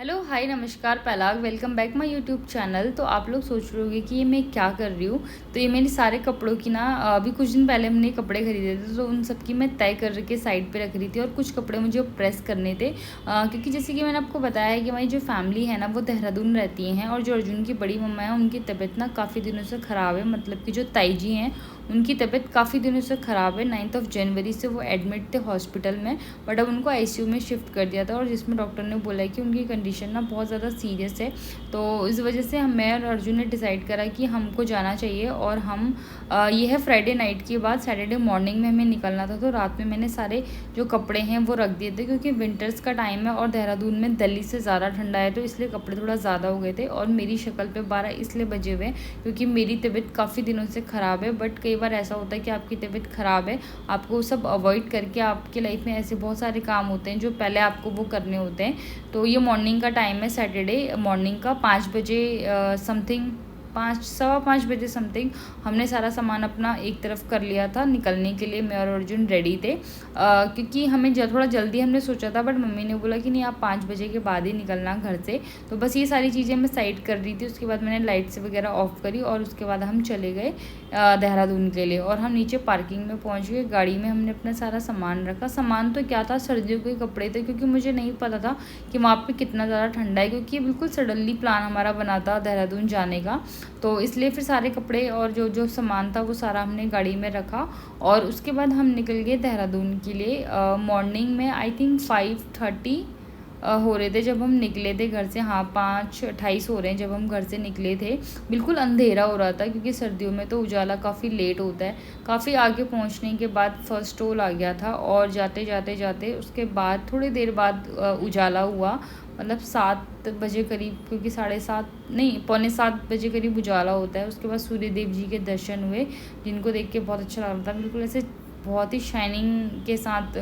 Hello hi नमस्कार पहलाग welcome back my YouTube channel. तो आप लोग सोच रहे होंगे कि ये मैं क्या कर रही हूँ। तो ये मेरे सारे कपड़ों की ना अभी कुछ दिन पहले हमने कपड़े खरीदे थे, तो उन सब की मैं तय कर के साइड पे रख रही थी और कुछ कपड़े मुझे प्रेस करने थे। क्योंकि जैसे कि मैंने आपको बताया है कि हमारी जो फैमिली है ना वो देहरादून रहती हैं, और जो अर्जुन की बड़ी मम्मा है उनकी तबीयत ना काफ़ी दिनों से ख़राब है। मतलब कि जो ताई जी हैं उनकी तबीयत काफ़ी दिनों से ख़राब है। 9 जनवरी से वो एडमिट थे हॉस्पिटल में, बट अब उनको आईसीयू में शिफ्ट कर दिया था, और जिसमें डॉक्टर ने बोला है कि उनकी कंडीशन ना बहुत ज़्यादा सीरियस है। तो इस वजह से मैं और अर्जुन ने डिसाइड करा कि हमको जाना चाहिए, और हम ये है फ्राइडे नाइट की बात। सैटरडे मॉर्निंग में हमें निकलना था, तो रात में मैंने सारे जो कपड़े हैं वो रख दिए थे, क्योंकि विंटर्स का टाइम है और देहरादून में दिल्ली से ज़्यादा ठंडा है, तो इसलिए कपड़े थोड़ा ज़्यादा हो गए थे। और मेरी शक्ल पे 12 इसलिए बजे हुए क्योंकि मेरी तबीयत काफ़ी दिनों से ख़राब है। बट कई बार ऐसा होता है कि आपकी तबीयत ख़राब है, आपको सब अवॉइड करके आपके लाइफ में ऐसे बहुत सारे काम होते हैं जो पहले आपको वो करने होते हैं। तो ये मॉर्निंग का टाइम है, सैटरडे मॉर्निंग का 5 बजे समथिंग, 5 सवा 5 बजे समथिंग हमने सारा सामान अपना एक तरफ कर लिया था। निकलने के लिए मैं और अर्जुन रेडी थे, क्योंकि हमें थोड़ा जल्दी हमने सोचा था, बट मम्मी ने बोला कि नहीं आप 5 बजे के बाद ही निकलना घर से। तो बस ये सारी चीज़ें मैं साइड कर रही थी। उसके बाद मैंने लाइट्स वगैरह ऑफ करी, और उसके बाद हम चले गए देहरादून के लिए। और हम नीचे पार्किंग में पहुंच गए, गाड़ी में हमने अपना सारा सामान रखा। सामान तो क्या था, सर्दियों के कपड़े थे, क्योंकि मुझे नहीं पता था कि वहाँ पे कितना ज़्यादा ठंडा है, क्योंकि बिल्कुल सडनली प्लान हमारा बना था देहरादून जाने का। तो इसलिए फिर सारे कपड़े और जो जो सामान था वो सारा हमने गाड़ी में रखा, और उसके बाद हम निकल गए देहरादून के लिए। मॉर्निंग में आई थिंक 5:30 हो रहे थे जब हम निकले थे घर से। हाँ, 5:28 हो रहे हैं जब हम घर से निकले थे। बिल्कुल अंधेरा हो रहा था, क्योंकि सर्दियों में तो उजाला काफ़ी लेट होता है। काफ़ी आगे पहुंचने के बाद फर्स्ट टोल आ गया था, और जाते जाते जाते उसके बाद थोड़ी देर बाद उजाला हुआ। मतलब 7 बजे करीब, क्योंकि 7:30 नहीं, पौने 7 बजे करीब उजाला होता है। उसके बाद सूर्य देव जी के दर्शन हुए, जिनको देख के बहुत अच्छा लग रहा था। बिल्कुल ऐसे बहुत ही शाइनिंग के साथ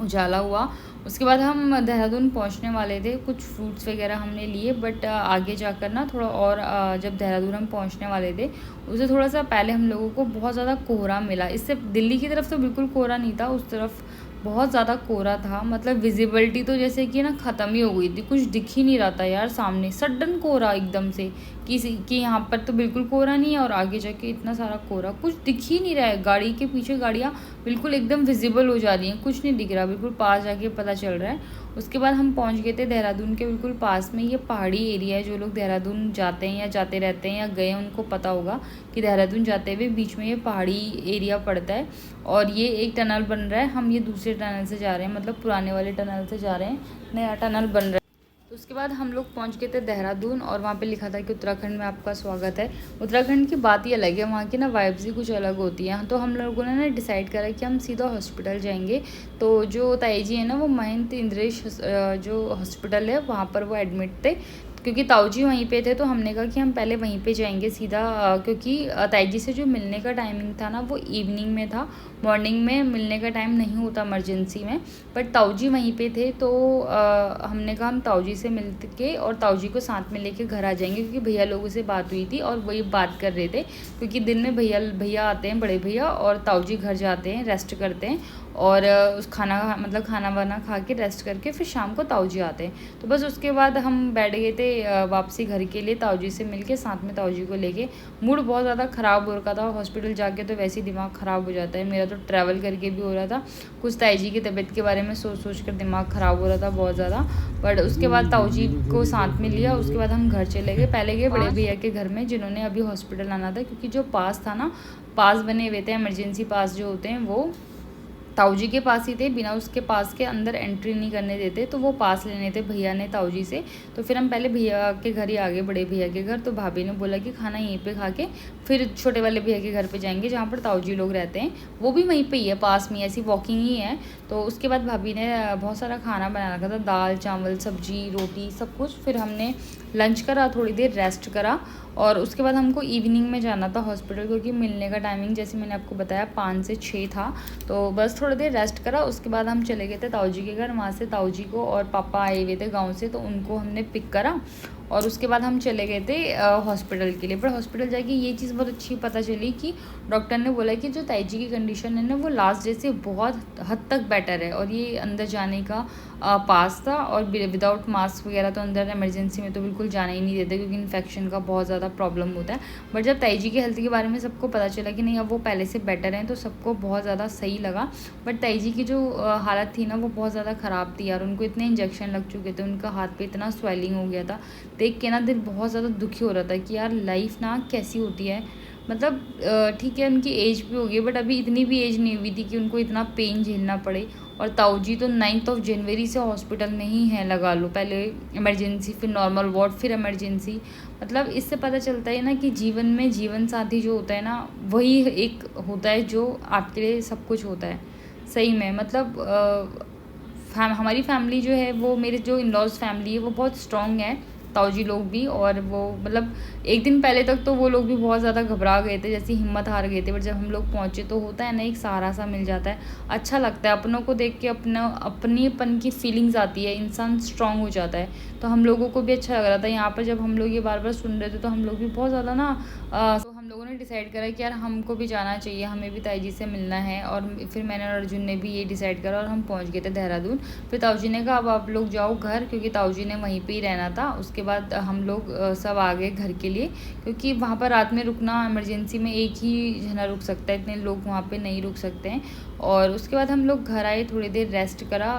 उजाला हुआ। उसके बाद हम देहरादून पहुंचने वाले थे, कुछ फ्रूट्स वगैरह हमने लिए, बट आगे जाकर ना थोड़ा और जब देहरादून हम पहुंचने वाले थे उससे थोड़ा सा पहले हम लोगों को बहुत ज़्यादा कोहरा मिला। इससे दिल्ली की तरफ तो बिल्कुल कोहरा नहीं था, उस तरफ बहुत ज़्यादा कोहरा था। मतलब विजिबिलिटी तो जैसे कि ना ख़त्म ही हो गई थी, कुछ दिख ही नहीं रहा था यार सामने। सडन कोहरा एकदम से कि यहाँ पर तो बिल्कुल कोहरा नहीं है, और आगे जाके इतना सारा कोहरा, कुछ दिख ही नहीं रहा है। गाड़ी के पीछे गाड़ियाँ बिल्कुल एकदम विजिबल हो जा रही हैं, कुछ नहीं दिख रहा, बिल्कुल पास जाके पता चल रहा है। उसके बाद हम पहुंच गए थे देहरादून के बिल्कुल पास में। ये पहाड़ी एरिया है, जो लोग देहरादून जाते हैं या जाते रहते हैं या गए हैं उनको पता होगा कि देहरादून जाते हुए बीच में ये पहाड़ी एरिया पड़ता है। और ये एक टनल बन रहा है, हम ये दूसरे टनल से जा रहे हैं, मतलब पुराने वाले टनल से जा रहे हैं, नया टनल बन रहा है। तो उसके बाद हम लोग पहुंच गए थे देहरादून, और वहाँ पे लिखा था कि उत्तराखंड में आपका स्वागत है। उत्तराखंड की बात ही अलग है, वहाँ की ना वाइब्स ही कुछ अलग होती हैं। तो हम लोगों ने ना डिसाइड करा कि हम सीधा हॉस्पिटल जाएंगे। तो जो ताई जी है ना, वो महंत इंद्रेश जो हॉस्पिटल है वहाँ पर वो एडमिट थे, क्योंकि ताऊ जी वहीं पे थे। तो हमने कहा कि हम पहले वहीं पे जाएंगे सीधा, क्योंकि ताई जी से जो मिलने का टाइमिंग था ना वो इवनिंग में था, मॉर्निंग में मिलने का टाइम नहीं होता इमरजेंसी में। बट ताऊ जी वहीं पे थे, तो हमने कहा हम ताऊ जी से मिल के और ताऊ जी को साथ में लेके घर आ जाएंगे, क्योंकि भैया लोगों से बात हुई थी और वही बात कर रहे थे। क्योंकि दिन में भैया आते हैं, बड़े भैया, और ताऊ जी घर जाते हैं, रेस्ट करते हैं, और उस खाना वाना खा के रेस्ट करके फिर शाम को ताऊ जी आते हैं। तो बस उसके बाद हम बैठ गए थे वापसी घर के लिए, ताऊ जी से मिलके साथ में ताऊ जी को लेके। मूड बहुत ज़्यादा ख़राब हो रखा था, हॉस्पिटल जाके तो वैसे ही दिमाग ख़राब हो जाता है। मेरा तो ट्रैवल करके भी हो रहा था, कुछ ताई जी की तबीयत के बारे में सोच कर दिमाग ख़राब हो रहा था बहुत ज़्यादा। बट उसके बाद ताऊ जी को साथ में लिया, उसके बाद हम घर चले गए। पहले गए बड़े भैया के घर में, जिन्होंने अभी हॉस्पिटल आना था, क्योंकि जो पास था ना, पास बने हुए थे, इमरजेंसी पास जो होते हैं वो ताऊ जी के पास ही थे, बिना उसके पास के अंदर एंट्री नहीं करने देते। तो वो पास लेने थे भैया ने ताऊ जी से। तो फिर हम पहले भैया के घर ही आ गए, बड़े भैया के घर। तो भाभी ने बोला कि खाना यहीं पे खा के फिर छोटे वाले भैया के घर पे जाएंगे, जहाँ पर ताऊ जी लोग रहते हैं, वो भी वहीं पे ही है, पास में, ऐसी वॉकिंग ही है। तो उसके बाद भाभी ने बहुत सारा खाना बना रखा था, दाल चावल सब्जी रोटी सब कुछ। फिर हमने लंच करा, थोड़ी देर रेस्ट करा, और उसके बाद हमको इवनिंग में जाना था हॉस्पिटल, क्योंकि मिलने का टाइमिंग जैसे मैंने आपको बताया 5 से 6 था। तो बस थोड़ी देर रेस्ट करा, उसके बाद हम चले गए थे ताऊ जी के घर। वहाँ से ताऊ जी को और पापा आए हुए थे गांव से, तो उनको हमने पिक करा, और उसके बाद हम चले गए थे हॉस्पिटल के लिए। पर हॉस्पिटल जाके ये चीज़ बहुत अच्छी पता चली कि डॉक्टर ने बोला कि जो ताईजी की कंडीशन है ना वो लास्ट डे से बहुत हद तक बेटर है, और ये अंदर जाने का पास था। और विदाउट मास्क वगैरह तो अंदर इमरजेंसी में तो बिल्कुल जाना ही नहीं देते, क्योंकि इन्फेक्शन का बहुत ज़्यादा प्रॉब्लम होता है। बट जब ताईजी की हेल्थ के बारे में सबको पता चला कि नहीं अब वो पहले से बेटर हैं, तो सबको बहुत ज़्यादा सही लगा। बट ताईजी की जो हालत थी ना वो बहुत ज़्यादा ख़राब थी यार। उनको इतने इंजेक्शन लग चुके थे, उनका हाथ पे इतना स्वेलिंग हो गया था, देख के ना दिल बहुत ज़्यादा दुखी हो रहा था कि यार लाइफ ना कैसी होती है। मतलब ठीक है उनकी एज भी हो गई, बट अभी इतनी भी एज नहीं हुई थी कि उनको इतना पेन झेलना पड़े। और ताऊजी तो 9 जनवरी से हॉस्पिटल में ही हैं लगा लो, पहले इमरजेंसी, फिर नॉर्मल वार्ड, फिर इमरजेंसी। मतलब इससे पता चलता है ना कि जीवन में जीवन साथी जो होता है ना वही एक होता है जो आपके लिए सब कुछ होता है सही में। मतलब हमारी फैमिली जो है वो, मेरे जो इन लॉज फैमिली है वो बहुत स्ट्रॉन्ग है, ताऊजी लोग भी। और वो मतलब एक दिन पहले तक तो वो लोग भी बहुत ज़्यादा घबरा गए थे, जैसे हिम्मत हार गए थे। बट जब हम लोग पहुँचे तो होता है ना एक सहारा सा मिल जाता है, अच्छा लगता है। अपनों को देख के अपनीपन की फीलिंग्स आती है, इंसान स्ट्रांग हो जाता है। तो हम लोगों को भी अच्छा लग रहा था यहाँ पर जब हम लोग ये बार बार सुन रहे थे, तो हम लोग भी बहुत ज़्यादा ना तो हम लोगों ने डिसाइड करा कि यार हमको भी जाना चाहिए, हमें भी ताईजी से मिलना है। और फिर मैंने और अर्जुन ने भी ये डिसाइड करा और हम पहुँच गए थे देहरादून। फिर ताऊजी ने कहा अब आप लोग जाओ घर, क्योंकि ताऊजी ने वहीं पे ही रहना था। उसके बाद हम लोग सब आ गए घर के लिए, क्योंकि वहाँ पर रात में रुकना इमरजेंसी में एक ही जना रुक सकता है, इतने लोग वहाँ पे नहीं रुक सकते हैं। और उसके बाद हम लोग घर आए, थोड़ी देर रेस्ट करा,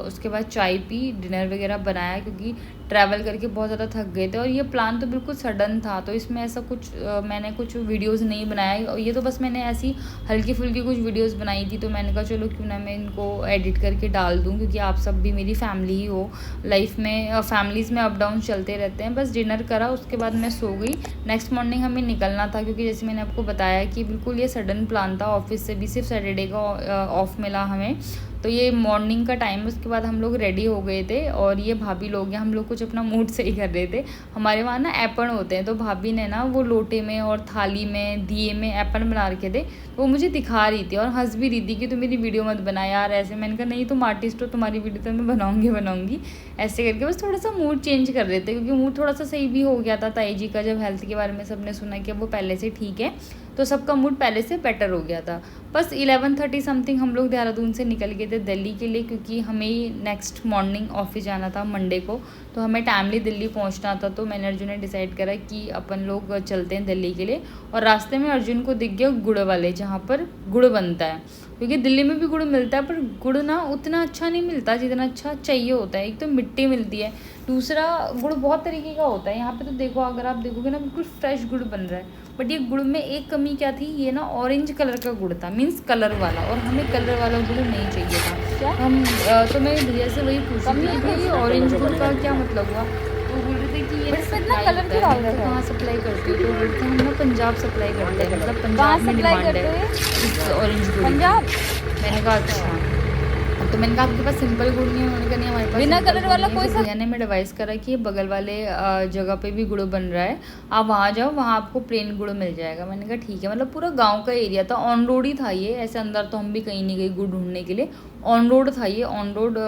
उसके बाद चाय पी, डिनर वगैरह बनाया, क्योंकि ट्रैवल करके बहुत ज़्यादा थक गए थे। और ये प्लान तो बिल्कुल सडन था, तो इसमें ऐसा कुछ मैंने कुछ वीडियोस नहीं बनाए, और ये तो बस मैंने ऐसी हल्की फुल्की कुछ वीडियोस बनाई थी। तो मैंने कहा चलो क्यों ना मैं इनको एडिट करके डाल दूँ, क्योंकि आप सब भी मेरी फैमिली ही हो। लाइफ में फैमिलीज़ में अप डाउन चलते रहते हैं। बस डिनर करा, उसके बाद मैं सो गई। नेक्स्ट मॉर्निंग हमें निकलना था, क्योंकि जैसे मैंने आपको बताया कि बिल्कुल ये सडन प्लान था, ऑफिस से भी सिर्फ सैटरडे का ऑफ मिला हमें। तो ये मॉर्निंग का टाइम, उसके बाद हम लोग रेडी हो गए थे। और ये भाभी लोग हैं, हम लोग कुछ अपना मूड सही कर रहे थे। हमारे वहाँ ना ऐपण होते हैं, तो भाभी ने ना वो लोटे में और थाली में दिए में ऐपण बना रखे थे, तो वो मुझे दिखा रही थी और हंस भी रही थी कि तुम मेरी वीडियो मत बना यार ऐसे। मैंने कहा नहीं तुम आर्टिस्ट हो, तुम्हारी वीडियो तो मैं बनाऊंगी ऐसे करके। बस थोड़ा सा मूड चेंज कर रहे थे, क्योंकि मूड थोड़ा सा सही भी हो गया था ताईजी का। जब हेल्थ के बारे में सबने सुना कि वो पहले से ठीक है, तो सबका मूड पहले से बेटर हो गया था। बस 11:30 समथिंग हम लोग देहरादून से निकल गए थे दिल्ली के लिए, क्योंकि हमें नेक्स्ट मॉर्निंग ऑफिस जाना था मंडे को, तो हमें टाइमली दिल्ली पहुंचना था। तो मैंने अर्जुन ने डिसाइड करा कि अपन लोग चलते हैं दिल्ली के लिए। और रास्ते में अर्जुन को दिख गया गुड़ वाले, जहाँ पर गुड़ बनता है, क्योंकि दिल्ली में भी गुड़ मिलता है, पर गुड़ ना उतना अच्छा नहीं मिलता जितना अच्छा चाहिए होता है। एक तो मिट्टी मिलती है, दूसरा गुड़ बहुत तरीके का होता है। यहाँ पे तो देखो, अगर आप देखोगे ना बिल्कुल फ्रेश गुड़ बन रहा है। बट ये गुड़ में एक कमी क्या थी, ये ना ऑरेंज कलर का गुड़ था, मीन्स कलर वाला, और हमें कलर वाला गुड़ नहीं चाहिए था। क्या हम तो मैं भैया से वही पूछ रही थी कि ऑरेंज गुड़ का क्या मतलब हुआ। तो बोल रहे थे कि ये कलर क्यों डाल रहे थे, कहाँ सप्लाई करते हो। तो बोलते हैं हम ना पंजाब सप्लाई करते हैं, मतलब पंजाब में डिमांड है इस ऑरेंज गुड़। मैंने कहा अच्छा, तो मैंने कहा आपके पास सिंपल गुड़ नहीं है। उन्होंने कहा नहीं हमारे पास बिना कलर वाला कोई सा। भैया ने मैं एडवाइस करा कि बगल वाले जगह पे भी गुड़ बन रहा है, आप वहाँ जाओ, वहाँ आपको प्लेन गुड़ मिल जाएगा। मैंने कहा ठीक है। मतलब पूरा गांव का एरिया था, ऑन रोड ही था ये, ऐसे अंदर तो हम भी कहीं नहीं गए गुड़ ढूंढने के लिए। ऑन रोड था ये, ऑन रोड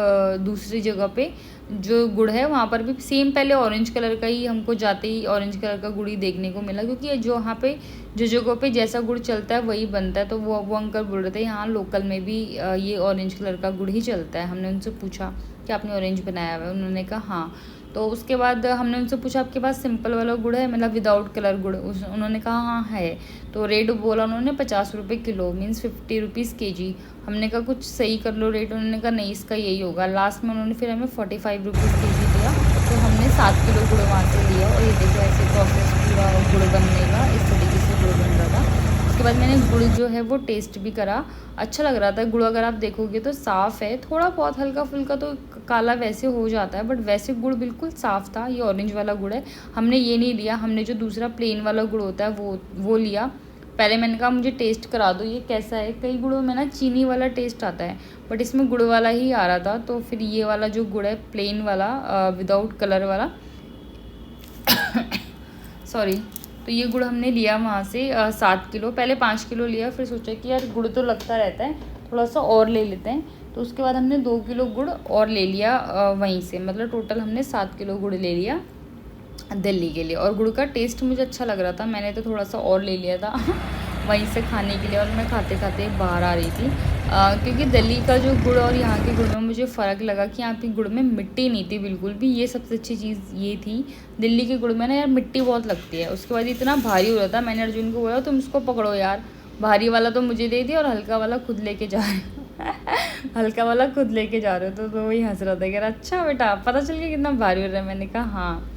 दूसरी जगह पे जो गुड़ है वहाँ पर भी सेम पहले ऑरेंज कलर का ही, हमको जाते ही ऑरेंज कलर का गुड़ ही देखने को मिला, क्योंकि जो वहाँ पे जो जगह पे जैसा गुड़ चलता है वही बनता है। तो वो अंकल बोल रहे थे यहाँ लोकल में भी ये ऑरेंज कलर का गुड़ ही चलता है। हमने उनसे पूछा कि आपने ऑरेंज बनाया हुआ है, उन्होंने कहा हाँ। तो उसके बाद हमने उनसे पूछा आपके पास सिंपल वाला गुड़ है, मतलब विदाउट कलर गुड़। उन्होंने कहा हाँ है। तो रेट बोला उन्होंने 50 रुपये किलो, मीन्स 50 रुपीज़ kg। हमने कहा कुछ सही कर लो रेट, उन्होंने कहा नहीं इसका यही होगा। लास्ट में उन्होंने फिर हमें 45 रुपीज़ kg दिया। तो हमने 7 किलो गुड़ वहाँ से लिया, और ये देखो ऐसे प्रोसेस पूरा गुड़ बनने का, इस तरीके से गुड़ बन रहा था। उसके बाद मैंने गुड़ जो है वो टेस्ट भी करा, अच्छा लग रहा था गुड़। अगर आप देखोगे तो साफ़ है, थोड़ा बहुत हल्का फुल्का तो काला वैसे हो जाता है, बट वैसे गुड़ बिल्कुल साफ़ था। ये ऑरेंज वाला गुड़ है, हमने ये नहीं लिया, हमने जो दूसरा प्लेन वाला गुड़ होता है वो लिया। पहले मैंने कहा मुझे टेस्ट करा दो ये कैसा है। कई गुड़ों में ना चीनी वाला टेस्ट आता है, बट इसमें गुड़ वाला ही आ रहा था। तो फिर ये वाला जो गुड़ है प्लेन वाला विदाउट कलर वाला सॉरी, तो ये गुड़ हमने लिया वहाँ से 7 किलो। पहले 5 किलो लिया, फिर सोचा कि यार गुड़ तो लगता रहता है, थोड़ा सा और ले लेते हैं। तो उसके बाद हमने 2 किलो गुड़ और ले लिया वहीं से, मतलब टोटल हमने 7 किलो गुड़ ले लिया। दिल्ली के लिए। और गुड़ का टेस्ट मुझे अच्छा लग रहा था, मैंने तो थोड़ा सा और ले लिया था वहीं से खाने के लिए। और मैं खाते खाते बाहर आ रही थी क्योंकि दिल्ली का जो गुड़ और यहाँ के गुड़ में मुझे फ़र्क लगा कि यहाँ के गुड़ में मिट्टी नहीं थी बिल्कुल भी। ये सबसे अच्छी चीज़ ये थी दिल्ली के गुड़ में ना यार, मिट्टी बहुत लगती है। उसके बाद इतना भारी हो रहा था, मैंने अर्जुन को बोला तुम इसको पकड़ो यार, भारी वाला तो मुझे दे दिया और हल्का वाला खुद लेके जा रहे हल्का वाला खुद लेके जा रहे हो। तो वही हंस रहा था, कह रहा अच्छा बेटा पता चल गया कितना भारी हो रहा है। मैंने कहा हाँ।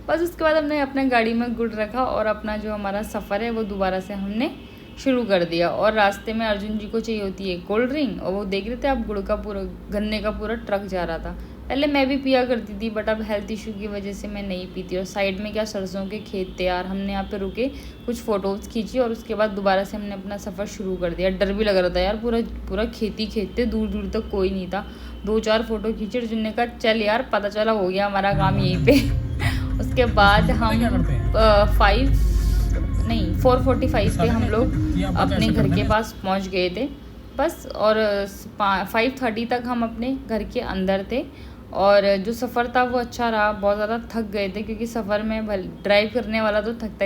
बस उसके बाद हमने अपने गाड़ी में गुड़ रखा और अपना जो हमारा सफ़र है वो दोबारा से हमने शुरू कर दिया। और रास्ते में अर्जुन जी को चाहिए होती है कोल्ड ड्रिंक, और वो देख रहे थे अब गुड़ का पूरा गन्ने का पूरा ट्रक जा रहा था। पहले मैं भी पिया करती थी बट अब हेल्थ इशू की वजह से मैं नहीं पीती। और साइड में क्या सरसों के खेत थे यार, हमने यहाँ पे रुके, कुछ फ़ोटोज़ खींची और उसके बाद दोबारा से हमने अपना सफ़र शुरू कर दिया। डर भी लग रहा था यार, पूरा पूरा खेती खेत थे, दूर दूर तक कोई नहीं था। 2-4 फ़ोटो खींचे, अर्जुन ने कहा चल यार पता चला हो गया हमारा काम यहीं पे उसके बाद हम 4:45 पे हम लोग अपने घर के पास पहुंच गए थे बस। और 5:30 तक हम अपने घर के अंदर थे। और जो सफ़र था वो अच्छा रहा, बहुत ज़्यादा थक गए थे क्योंकि सफ़र में ड्राइव करने वाला तो थकता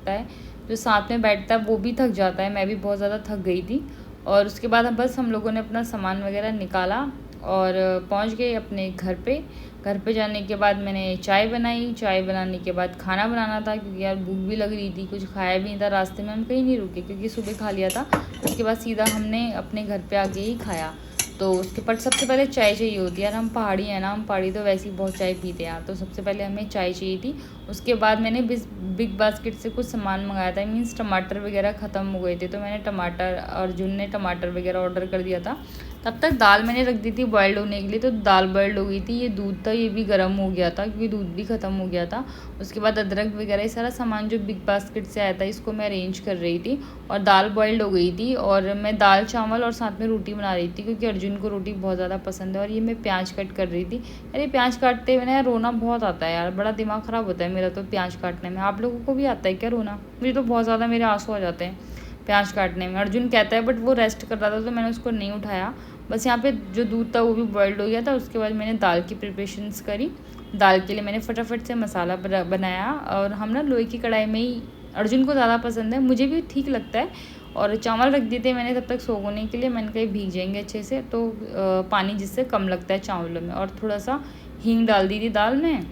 है, जो साथ में बैठता है वो भी थक जाता है। मैं भी बहुत ज़्यादा थक गई थी। और उसके बाद बस हम लोगों ने अपना सामान वगैरह निकाला और पहुंच गए अपने घर पे। घर पे जाने के बाद मैंने चाय बनाई, चाय बनाने के बाद खाना बनाना था क्योंकि यार भूख भी लग रही थी, कुछ खाया भी नहीं था। रास्ते में हम कहीं नहीं रुके क्योंकि सुबह खा लिया था। उसके बाद सीधा हमने अपने घर पे आके ही खाया। तो उसके पर सबसे पहले चाय चाहिए होती है यार, हम पहाड़ी हैं ना, हम पहाड़ी तो वैसे ही बहुत चाय पीते हैं यार। तो सबसे पहले हमें चाय चाहिए थी। उसके बाद मैंने बिग बास्केट से कुछ सामान मंगाया था, मीन्स टमाटर वगैरह ख़त्म हो गए थे तो मैंने टमाटर, अर्जुन ने टमाटर वगैरह ऑर्डर कर दिया था। तब तक दाल मैंने रख दी थी बॉयल्ड होने के लिए, तो दाल बॉयल्ड हो गई थी। ये दूध था, ये भी गर्म हो गया था क्योंकि दूध भी ख़त्म हो गया था। उसके बाद अदरक वगैरह ये सारा सामान जो बिग बास्केट से आया था इसको मैं अरेंज कर रही थी। और दाल बॉयल्ड हो गई थी और मैं दाल चावल और साथ में रोटी बना रही थी क्योंकि अर्जुन को रोटी बहुत ज़्यादा पसंद है। और ये मैं प्याज कट कर रही थी। अरे प्याज काटते हुए ना यार रोना बहुत आता है यार, बड़ा दिमाग ख़राब होता है मेरा तो प्याज काटने में। आप लोगों को भी आता है क्या रोना? मुझे तो बहुत ज़्यादा मेरे आंसू आ जाते हैं प्याज काटने में। अर्जुन कहता है बट वो रेस्ट कर रहा था तो मैंने उसको नहीं उठाया। बस यहाँ पे जो दूध था वो भी बॉइल्ड हो गया था। उसके बाद मैंने दाल की प्रिपरेशंस करी। दाल के लिए मैंने फटाफट से मसाला बनाया और हम ना लोहे की कढ़ाई में ही, अर्जुन को ज़्यादा पसंद है, मुझे भी ठीक लगता है। और चावल रख दिए थे मैंने तब तक सोने के लिए, मैंने कहीं भीग जाएंगे अच्छे से, तो पानी जिससे कम लगता है चावलों में। और थोड़ा सा हींग डाल दी थी दाल में।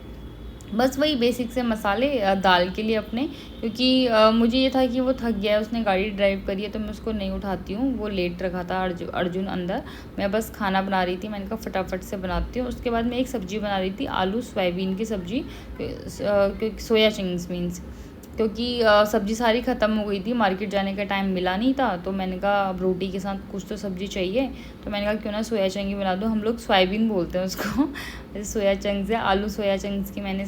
बस वही बेसिक से मसाले दाल के लिए अपने, क्योंकि मुझे ये था कि वो थक गया है, उसने गाड़ी ड्राइव करी है तो मैं उसको नहीं उठाती हूँ, वो लेट रखा था अर्जुन अंदर। मैं बस खाना बना रही थी, मैंने कहा फटाफट से बनाती हूँ। उसके बाद मैं एक सब्ज़ी बना रही थी, आलू सोयाबीन की सब्ज़ी, सोया चिंग्स मीन्स, क्योंकि सब्ज़ी सारी ख़त्म हो गई थी, मार्केट जाने का टाइम मिला नहीं था। तो मैंने कहा अब रोटी के साथ कुछ तो सब्ज़ी चाहिए, तो मैंने कहा क्यों ना सोया चंगी बना दूँ। हम लोग सोयाबीन बोलते हैं उसको जैसे सोया चंक्स है, आलू सोया चंक्स की मैंने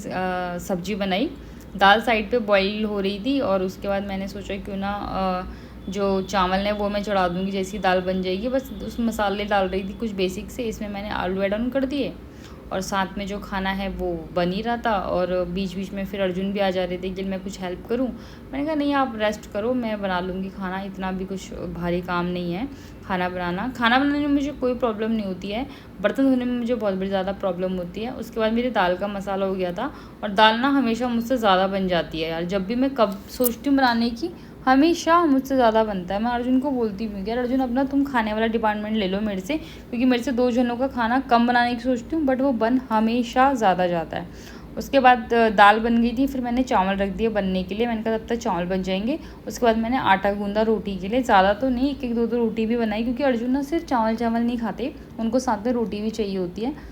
सब्ज़ी बनाई। दाल साइड पे बॉईल हो रही थी और उसके बाद मैंने सोचा क्यों ना जो चावल है वो मैं चढ़ा दूँगी, जैसी दाल बन जाएगी। बस उस मसाले डाल रही थी कुछ बेसिक से, इसमें मैंने आलू ऐड ऑन कर दिए और साथ में जो खाना है वो बन ही रहा था। और बीच बीच में फिर अर्जुन भी आ जा रहे थे कि मैं कुछ हेल्प करूं। मैंने कहा नहीं आप रेस्ट करो, मैं बना लूँगी खाना, इतना भी कुछ भारी काम नहीं है खाना बनाना। खाना बनाने में मुझे कोई प्रॉब्लम नहीं होती है, बर्तन धोने में मुझे बहुत बड़ी ज़्यादा प्रॉब्लम होती है। उसके बाद मेरी दाल का मसाला हो गया था। और दाल ना हमेशा मुझसे ज़्यादा बन जाती है यार, जब भी मैं कब सोचती हूँ बनाने की हमेशा मुझसे ज़्यादा बनता है। मैं अर्जुन को बोलती भी हूँ यार अर्जुन अपना तुम खाने वाला डिपार्टमेंट ले लो मेरे से, क्योंकि मेरे से 2 जनों का खाना कम बनाने की सोचती हूँ बट वो बन हमेशा ज़्यादा जाता है। उसके बाद दाल बन गई थी, फिर मैंने चावल रख दिए बनने के लिए। मैंने कहा तब तक चावल बन जाएंगे। उसके बाद मैंने आटा गूंदा रोटी के लिए, ज़्यादा तो नहीं, 1-2 रोटी भी बनाई क्योंकि अर्जुन ना सिर्फ चावल नहीं खाते, उनको साथ में रोटी भी चाहिए होती है।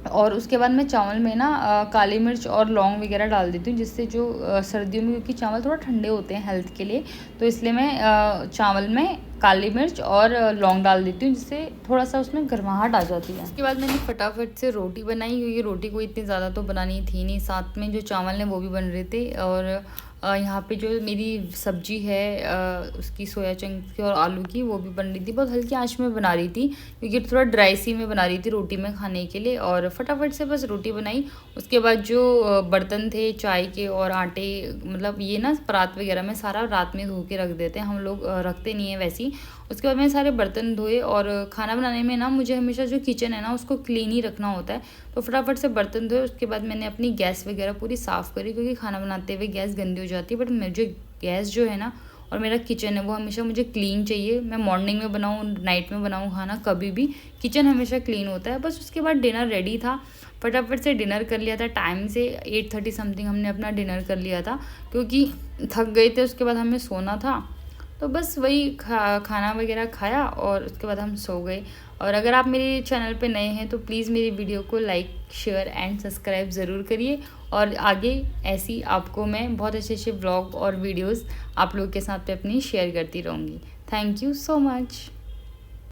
और उसके बाद मैं चावल में ना काली मिर्च और लौंग वगैरह डाल देती हूँ, जिससे जो सर्दियों में, क्योंकि चावल थोड़ा ठंडे होते हैं हेल्थ के लिए, तो इसलिए मैं चावल में काली मिर्च और लौंग डाल देती हूँ, जिससे थोड़ा सा उसमें गर्माहट आ जाती है। उसके बाद मैंने फटाफट से रोटी बनाई, क्योंकि रोटी को इतनी ज़्यादा तो बनानी थी नहीं, साथ में जो चावल हैं वो भी बन रहे थे। और यहाँ पे जो मेरी सब्जी है उसकी सोया चंक्स की और आलू की, वो भी बन रही थी। बहुत हल्की आंच में बना रही थी क्योंकि थोड़ा ड्राई सी में बना रही थी रोटी में खाने के लिए। और फटाफट से बस रोटी बनाई। उसके बाद जो बर्तन थे चाय के और आटे, मतलब ये ना परात वगैरह में सारा रात में धो के रख देते हैं हम लोग, रखते नहीं है वैसी। उसके बाद मैंने सारे बर्तन धोए और खाना बनाने में ना मुझे हमेशा जो किचन है ना उसको क्लीन ही रखना होता है। तो फटाफट से बर्तन धोए, उसके बाद मैंने अपनी गैस वगैरह पूरी साफ़ करी, क्योंकि खाना बनाते हुए गैस गंदी हो जाती है। बट मुझे गैस जो है ना और मेरा किचन है वो हमेशा मुझे क्लीन चाहिए। मैं मॉर्निंग में बनाऊँ, नाइट में बनाऊँ खाना, कभी भी किचन हमेशा क्लीन होता है। बस उसके बाद डिनर रेडी था, फटाफट से डिनर कर लिया था टाइम से। 8:30 समथिंग हमने अपना डिनर कर लिया था, क्योंकि थक गए थे, उसके बाद हमें सोना था। तो बस वही खाना वगैरह खाया और उसके बाद हम सो गए। और अगर आप मेरे चैनल पे नए हैं तो प्लीज़ मेरी वीडियो को लाइक, शेयर एंड सब्सक्राइब ज़रूर करिए। और आगे ऐसी आपको मैं बहुत अच्छे अच्छे व्लॉग और वीडियोस आप लोग के साथ पे अपनी शेयर करती रहूँगी। Thank you so much.